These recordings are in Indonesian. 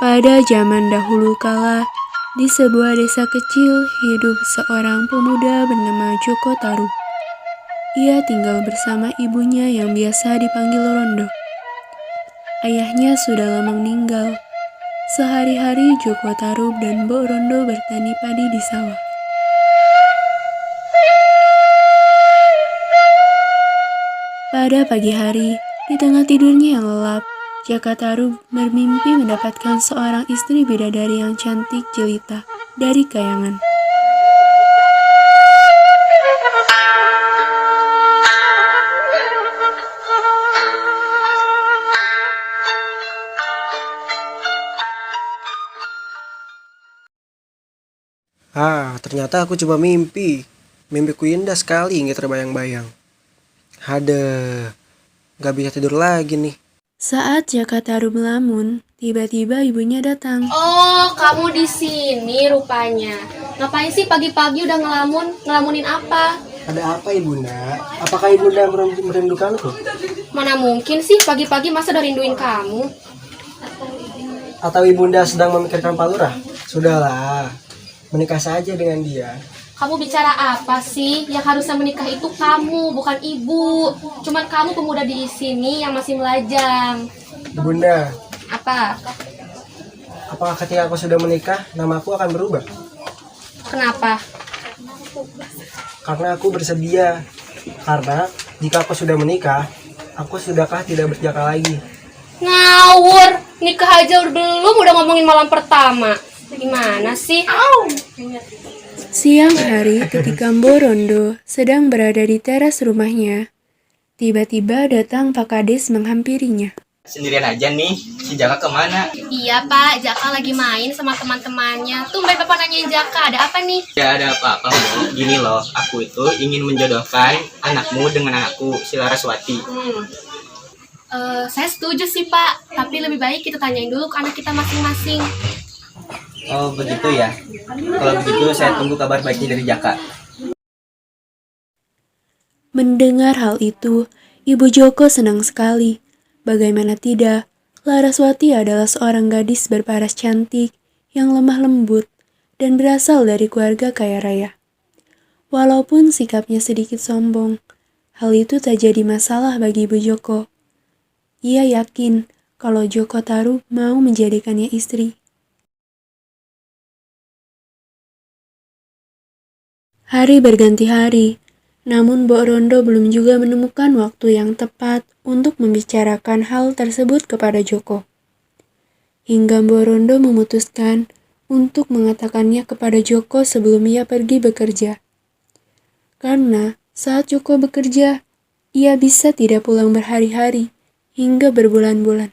Pada zaman dahulu kala, di sebuah desa kecil hidup seorang pemuda bernama Joko Tarub. Ia tinggal bersama ibunya yang biasa dipanggil Rondo. Ayahnya sudah lama meninggal. Sehari-hari Joko Tarub dan Mbok Rondo bertani padi di sawah. Pada pagi hari, di tengah tidurnya yang lelap, Jaka Tarub bermimpi mendapatkan seorang istri bidadari yang cantik jelita dari kayangan. Ternyata aku cuma mimpi. Mimpiku indah sekali hingga terbayang-bayang. Gak bisa tidur lagi nih. Saat Jaka Tarub melamun, tiba-tiba ibunya datang. Oh, kamu di sini rupanya. Ngapain sih pagi-pagi udah ngelamun? Ngelamunin apa? Ada apa ibunda? Apakah ibunda merindukanku? Mana mungkin sih pagi-pagi masa udah rinduin kamu? Atau ibunda sedang memikirkan Pak Lurah? Sudahlah, menikah saja dengan dia. Kamu bicara apa sih? Yang harusnya menikah itu kamu, bukan ibu. Cuman kamu pemuda di sini yang masih melajang. Ibunda, Apa? apakah ketika aku sudah menikah, namaku akan berubah? Kenapa? Karena aku bersedia. Karena jika aku sudah menikah, aku sudahkah tidak berjaka lagi? Ngawur, nikah aja belum udah ngomongin malam pertama. Gimana sih? Siang hari ketika Mbok Rondo sedang berada di teras rumahnya, tiba-tiba datang Pak Kades menghampirinya. Sendirian aja nih, si Jaka kemana? Iya Pak, Jaka lagi main sama teman-temannya. Tumben Bapak nanyain Jaka, ada apa nih? Ya ada apa-apa, Mbok. Gini loh, aku itu ingin menjodohkan anakmu dengan anakku, si Laraswati. Saya setuju sih Pak, tapi lebih baik kita tanyain dulu ke anak kita masing-masing. Oh begitu ya. Kalau begitu saya tunggu kabar baiknya dari Jaka. Mendengar hal itu, Ibu Joko senang sekali. Bagaimana tidak, Laraswati adalah seorang gadis berparas cantik yang lemah lembut dan berasal dari keluarga kaya raya. Walaupun sikapnya sedikit sombong, hal itu tak jadi masalah bagi Ibu Joko. Ia yakin kalau Joko Tarub mau menjadikannya istri. Hari berganti hari, namun Mbok Rondo belum juga menemukan waktu yang tepat untuk membicarakan hal tersebut kepada Joko. Hingga Mbok Rondo memutuskan untuk mengatakannya kepada Joko sebelum ia pergi bekerja. Karena saat Joko bekerja, ia bisa tidak pulang berhari-hari hingga berbulan-bulan.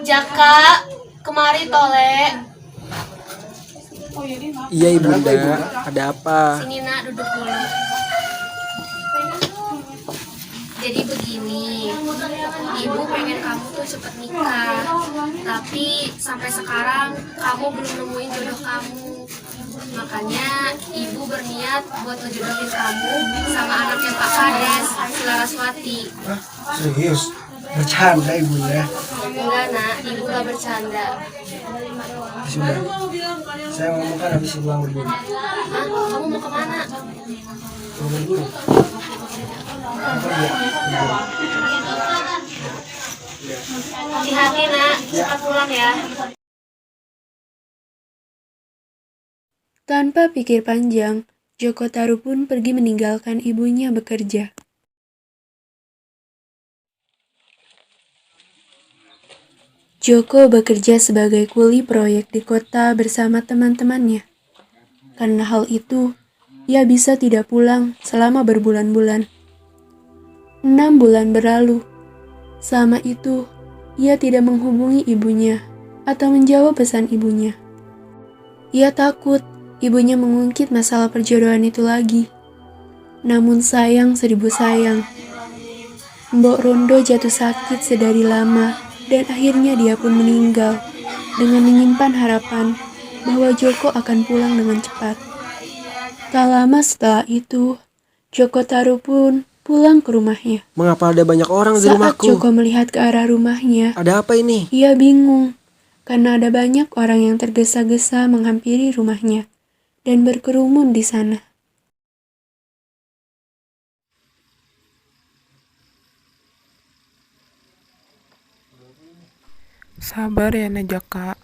Jaka, kemari tole. Iya ibunda, ada apa? Sini nak, duduk dulu. Jadi begini, ibu pengen kamu tuh cepet nikah. Tapi sampai sekarang kamu belum nemuin jodoh kamu. Makanya ibu berniat buat ngejodohin kamu sama anaknya Pak Kades, si Laraswati. Serius? Bercanda ibunda. Enggak nak, ibu gak bercanda. Sudah. Saya ngomong kan habis pulang berburu. Hah? Kamu mau kemana? Mau berburu? Hati-hati nak, cepat pulang ya. Tanpa pikir panjang, Joko Tarub pun pergi meninggalkan ibunya bekerja. Joko bekerja sebagai kuli proyek di kota bersama teman-temannya. Karena hal itu, ia bisa tidak pulang selama berbulan-bulan. 6 bulan berlalu. Selama itu, ia tidak menghubungi ibunya atau menjawab pesan ibunya. Ia takut ibunya mengungkit masalah perjodohan itu lagi. Namun sayang seribu sayang, Mbok Rondo jatuh sakit sedari lama dan akhirnya dia pun meninggal dengan menyimpan harapan bahwa Joko akan pulang dengan cepat. Tak lama setelah itu, Joko Tarub pun pulang ke rumahnya. Mengapa ada banyak orang di Saat rumahku? Joko melihat ke arah rumahnya, Ada apa ini? ia bingung karena ada banyak orang yang tergesa-gesa menghampiri rumahnya dan berkerumun di sana. Sabar ya Najaka.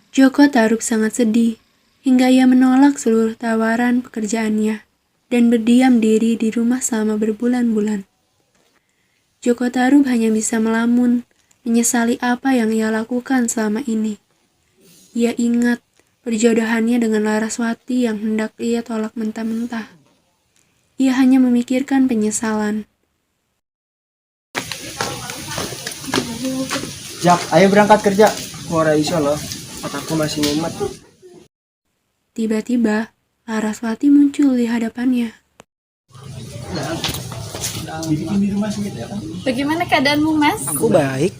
Joko Tarub sangat sedih hingga ia menolak seluruh tawaran pekerjaannya dan berdiam diri di rumah selama berbulan-bulan. Joko Tarub hanya bisa melamun, menyesali apa yang ia lakukan selama ini. Ia ingat perjodohannya dengan Laraswati yang hendak ia tolak mentah-mentah. Ia hanya memikirkan penyesalan. Jak, ayo berangkat kerja. Ora iso loh, otakku masih mumet. Tiba-tiba, Laraswati muncul di hadapannya. Bagaimana keadaanmu, Mas? Aku baik.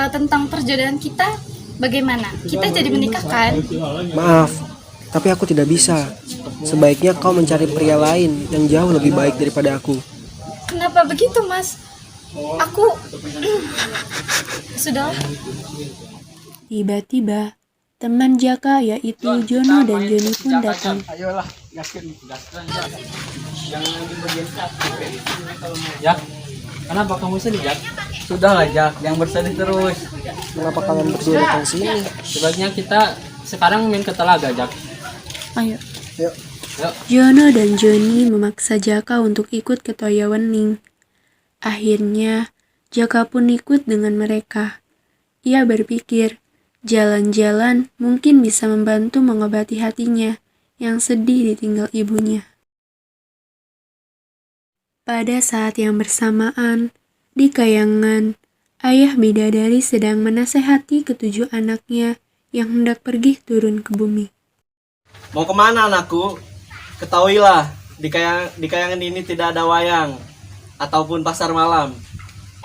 Tentang perjodohan kita, bagaimana? Kita jadi menikah kan? Maaf, tapi aku tidak bisa. Sebaiknya kau mencari pria lain yang jauh lebih baik daripada aku. Kenapa begitu, Mas? Aku sudah. Tiba-tiba, teman Jaka yaitu Jono dan Joni pun datang. Jak, kenapa kamu sedih, Jak? Sudahlah, Jak, yang bersedih terus. Mengapa kalian berdua datang sini? Sebaiknya kita sekarang main ke telaga, Jak. Ayo. Yuk. Yuk. Jono dan Joni memaksa Jaka untuk ikut ke Toya Wening. Akhirnya, Jaka pun ikut dengan mereka. Ia berpikir, jalan-jalan mungkin bisa membantu mengobati hatinya yang sedih ditinggal ibunya. Pada saat yang bersamaan, di Kayangan, ayah bidadari sedang menasehati ketujuh anaknya yang hendak pergi turun ke bumi. Mau kemana anakku? Ketahuilah, di kayangan ini tidak ada wayang ataupun pasar malam.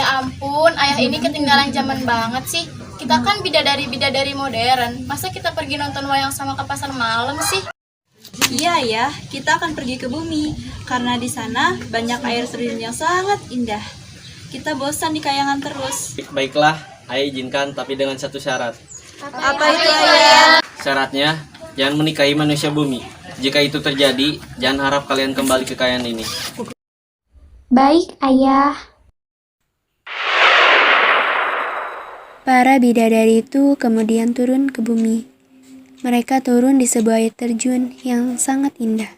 Ya ampun, ayah ini ketinggalan zaman banget sih. Kita kan bidadari-bidadari modern. Masa kita pergi nonton wayang sama ke pasar malam sih? Iya ya, kita akan pergi ke bumi karena di sana banyak air terjun yang sangat indah. Kita bosan di Kayangan terus. Baiklah, ayah izinkan tapi dengan satu syarat. Apa itu ayah? Syaratnya, jangan menikahi manusia bumi. Jika itu terjadi, jangan harap kalian kembali ke kayangan ini. Baik, Ayah. Para bidadari itu kemudian turun ke bumi. Mereka turun di sebuah air terjun yang sangat indah.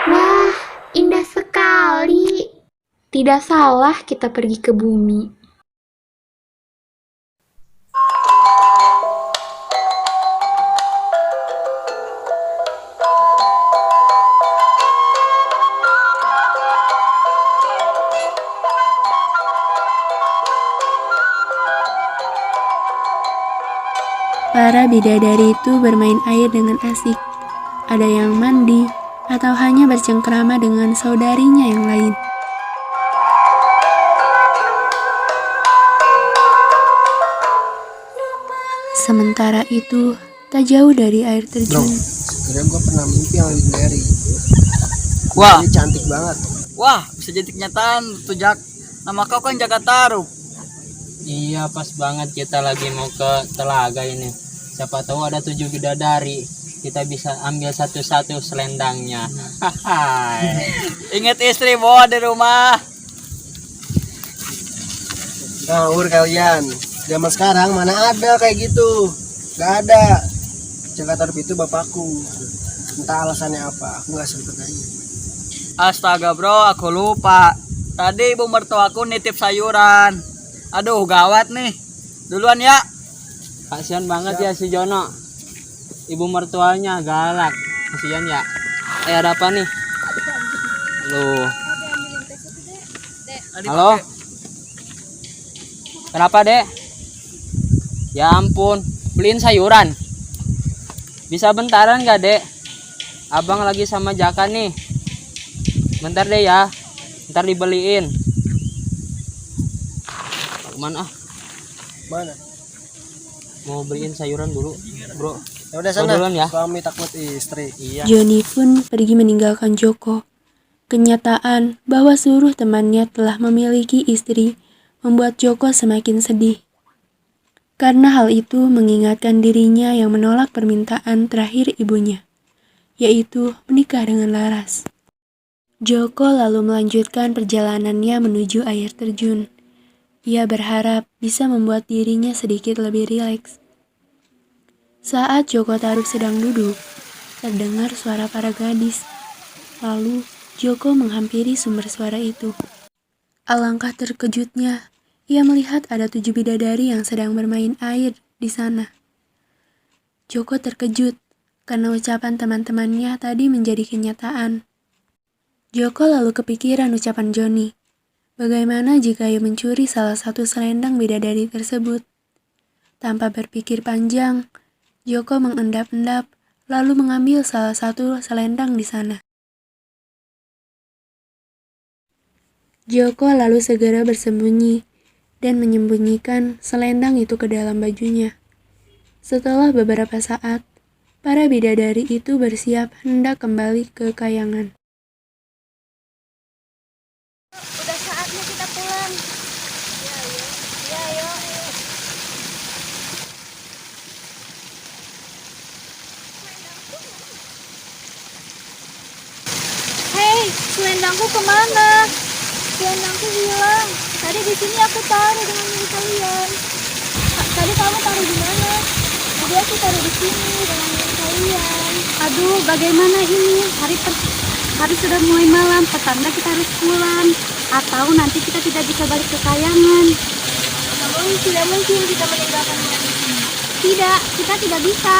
Wah, indah sekali. Tidak salah kita pergi ke bumi. Para bidadari itu bermain air dengan asik. Ada yang mandi atau hanya bercengkrama dengan saudarinya yang lain. Sementara itu, tak jauh dari air terjun, Sebenarnya gue pernah mimpi yang legendary. Wah, Ini cantik banget. wah, bisa jadi kenyataan tuh Jak. Nama kau kan Jaka Tarub. Iya, pas banget kita lagi mau ke telaga ini. Siapa tahu ada 7 bidadari. Kita bisa ambil satu-satu selendangnya. Hai. Ingat istri bawa di rumah. Ngawur kalian. Zaman sekarang mana ada kayak gitu. Gak ada. Jaka Tarub itu bapakku. Entah alasannya apa, aku gak sempet aja. Astaga bro, aku lupa. Tadi ibu mertuaku nitip sayuran. Aduh, gawat nih. Duluan ya. Kasihan banget ya si Jono. Ibu mertuanya galak. Kasihan ya. Ada apa nih? Loh. Halo. Kenapa, Dek? Ya ampun, beliin sayuran. Bisa bentaran gak, Dek? Abang lagi sama Jaka nih. Bentar deh ya. Ntar dibeliin. Kemana ah? Mana? Mau beliin sayuran dulu, bro. Ya udah Gua sana. duluan ya. Suami takut istri. Iya. Joni pun pergi meninggalkan Joko. Kenyataan bahwa seluruh temannya telah memiliki istri membuat Joko semakin sedih. Karena hal itu mengingatkan dirinya yang menolak permintaan terakhir ibunya, yaitu menikah dengan Laras. Joko lalu melanjutkan perjalanannya menuju air terjun. Ia berharap bisa membuat dirinya sedikit lebih rileks. Saat Joko Tarub sedang duduk, terdengar suara para gadis. Lalu, Joko menghampiri sumber suara itu. Alangkah terkejutnya, ia melihat ada 7 bidadari yang sedang bermain air di sana. Joko terkejut karena ucapan teman-temannya tadi menjadi kenyataan. Joko lalu kepikiran ucapan Joni. Bagaimana jika ia mencuri salah satu selendang bidadari tersebut? Tanpa berpikir panjang, Joko mengendap-endap lalu mengambil salah satu selendang di sana. Joko lalu segera bersembunyi dan menyembunyikan selendang itu ke dalam bajunya. Setelah beberapa saat, para bidadari itu bersiap hendak kembali ke kayangan. Udah saatnya kita pulang. Ya, ayo. Hei, selendangku kemana? Selendangku hilang. Tadi di sini aku taruh dengan milik kalian. Tadi kamu taruh di mana? Tadi aku taruh di sini dengan milik kalian. Aduh, bagaimana ini? Hari sudah mulai malam, petanda kita harus pulang. Atau nanti kita tidak bisa balik ke kayangan. Namun tidak mungkin kita meninggalkan ayah di sini. Tidak, kita tidak bisa.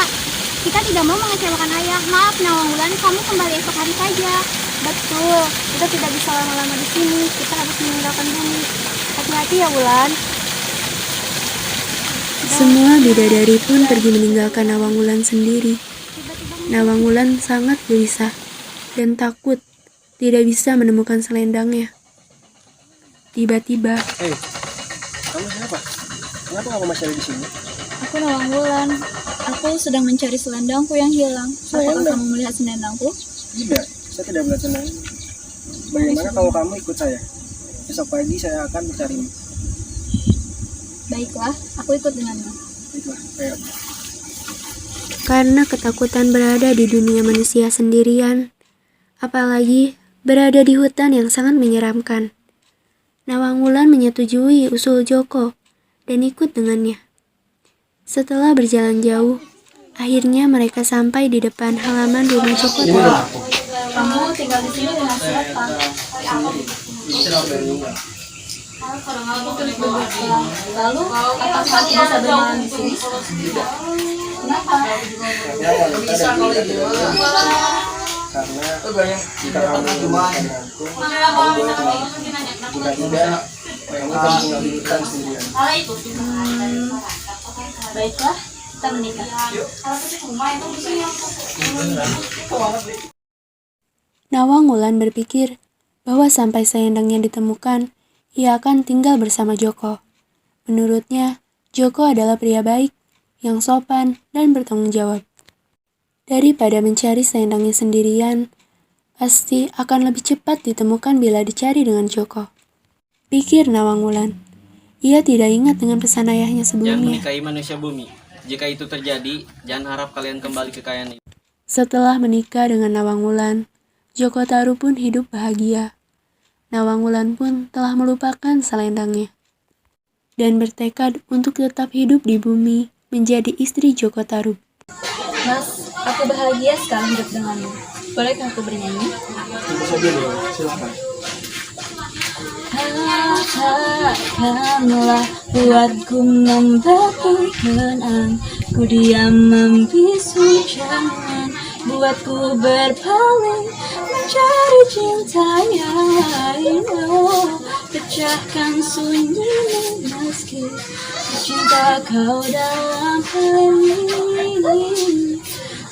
Kita tidak mau mengecewakan ayah. Maaf Nawangwulan, kamu kembali esok hari saja. Betul, kita tidak bisa lama-lama di sini. Kita harus meninggalkan bumi. Hati-hati ya Wulan. Semua bidadari pun pergi meninggalkan Nawangwulan sendiri. Nawangwulan sangat gelisah dan takut tidak bisa menemukan selendangnya. Tiba-tiba, Hei, kamu siapa? Kenapa kamu masih ada di sini? Aku Nawangwulan. Aku sedang mencari selendangku yang hilang. Apakah Selendang? kamu melihat selendangku? Tidak, saya tidak melihat selendang. Bagaimana kalau kamu ikut saya? Besok pagi saya akan mencarimu. Baiklah, aku ikut denganmu. Baiklah, ayo. karena ketakutan berada di dunia manusia sendirian, apalagi berada di hutan yang sangat menyeramkan, Nawangwulan menyetujui usul Joko dan ikut dengannya. Setelah berjalan jauh, akhirnya mereka sampai di depan halaman rumah Joko Tarub. Kamu tinggal di sini dengan siapa? Lalu, apakah aku bisa bermain di sini? Kenapa? Karena jika kamu menemukan aku, jika tidak, kamu akan tinggal di hutan sendirian. Baiklah, kita menikah. Nawangwulan berpikir bahwa sampai selendangnya ditemukan, ia akan tinggal bersama Joko. Menurutnya, Joko adalah pria baik, yang sopan dan bertanggung jawab. Daripada mencari selendangnya sendirian, pasti akan lebih cepat ditemukan bila dicari dengan Joko. Pikir Nawangwulan. Ia tidak ingat dengan pesan ayahnya Jangan sebelumnya. menikahi manusia bumi. Jika itu terjadi, jangan harap kalian kembali ke kayangan. Setelah menikah dengan Nawangwulan, Joko Tarub pun hidup bahagia. Nawangwulan pun telah melupakan selendangnya dan bertekad untuk tetap hidup di bumi menjadi istri Joko Tarub. Mas, aku bahagia sekali hidup denganmu. Bolehkah aku bernyanyi? Tentu saja, Dewa. Silakan. Katakanlah buatku membangun kenang. Ku diam membisu jangan buatku berpaling mencari cinta yang lain. Oh, pecahkan sunyimu meski cinta kau dalam hening.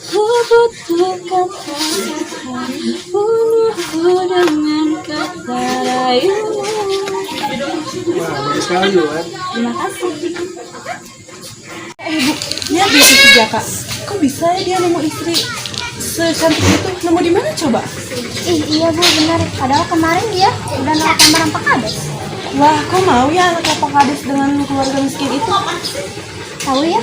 Ku butuh kata-kata, bunuhku dengan kata rayumu. Wah, baik sekali, Wan. Terima kasih. Lihat dia si Jaka. Kok kok bisa ya dia nemu istri secantik itu? Nemu di mana coba? Ih, iya Bu, benar. Padahal kemarin dia udah nolak lamaran Pak Kades. Wah, kok mau ya anak Pak Kades dengan keluarga miskin itu? Tahu ya?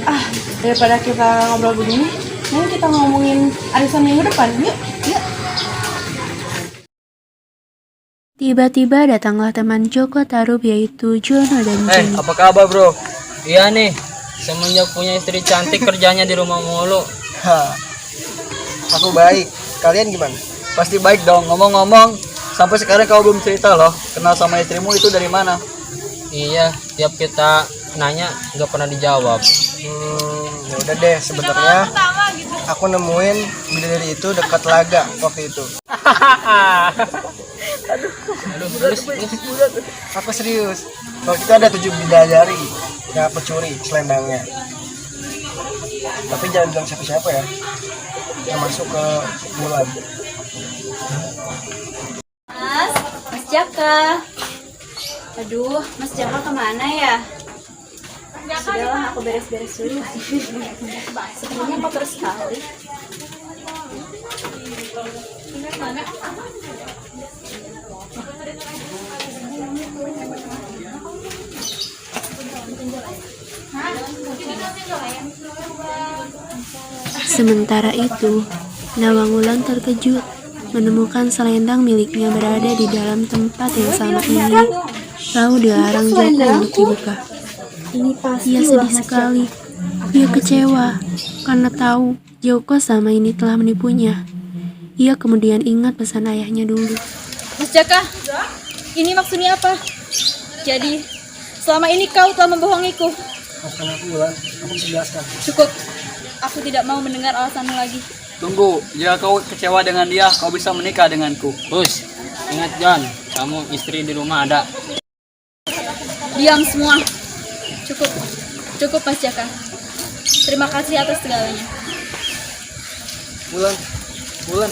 Ah, daripada kita ngobrol begini, mending kita ngomongin arisan minggu depan. Yuk, yuk. Tiba-tiba datanglah teman Joko Tarub yaitu Jono dan Jenny. Apa kabar bro? Iya nih, semenjak punya istri cantik kerjanya di rumah mulu. Ha, aku baik. Kalian gimana? Pasti baik dong. Ngomong-ngomong, sampai sekarang kau belum cerita loh. Kenal sama istrimu itu dari mana? Iya, tiap kita nanya nggak pernah dijawab. Ya udah deh, sebenarnya aku nemuin bidadari itu dekat Laga waktu itu. Aduh, Aku serius. Waktu itu ada 7 bidadari yang aku curi selendangnya. Tapi jangan bilang siapa-siapa ya. Termasuk ke Bulan. Mas Jaka. Aduh, Mas Jaka kemana ya? Sudahlah, aku beres-beres dulu. Sebenarnya kotor sekali. Sementara itu, Nawang Wulan terkejut menemukan selendang miliknya berada di dalam tempat yang sama ini, lalu dilarang Joko untuk dibuka. Ia sedih sekali. Ia kecewa karena tahu Joko sama ini telah menipunya. Ia kemudian ingat pesan ayahnya dulu. Mas Jaka, ini maksudnya apa? Jadi, selama ini kau telah membohongiku. Maafkan aku Bulan, aku bisa jelaskan. Cukup. Aku tidak mau mendengar alasanmu lagi. Tunggu, jika kau kecewa dengan dia, kau bisa menikah denganku. Bus, ingat John, kamu istri di rumah ada. Diam semua. Cukup. Cukup Mas Jaka. Terima kasih atas segalanya. Bulan, Bulan.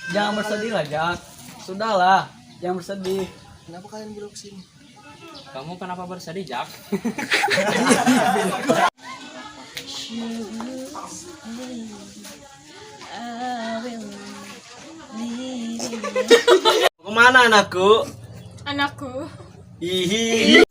Jangan bersedih lah, Jak. Sudahlah, jangan bersedih. Kenapa kalian belum kesini? Kamu kenapa bersedih, Jak? I will leave you. kemana anakku? Anakku. Hihi.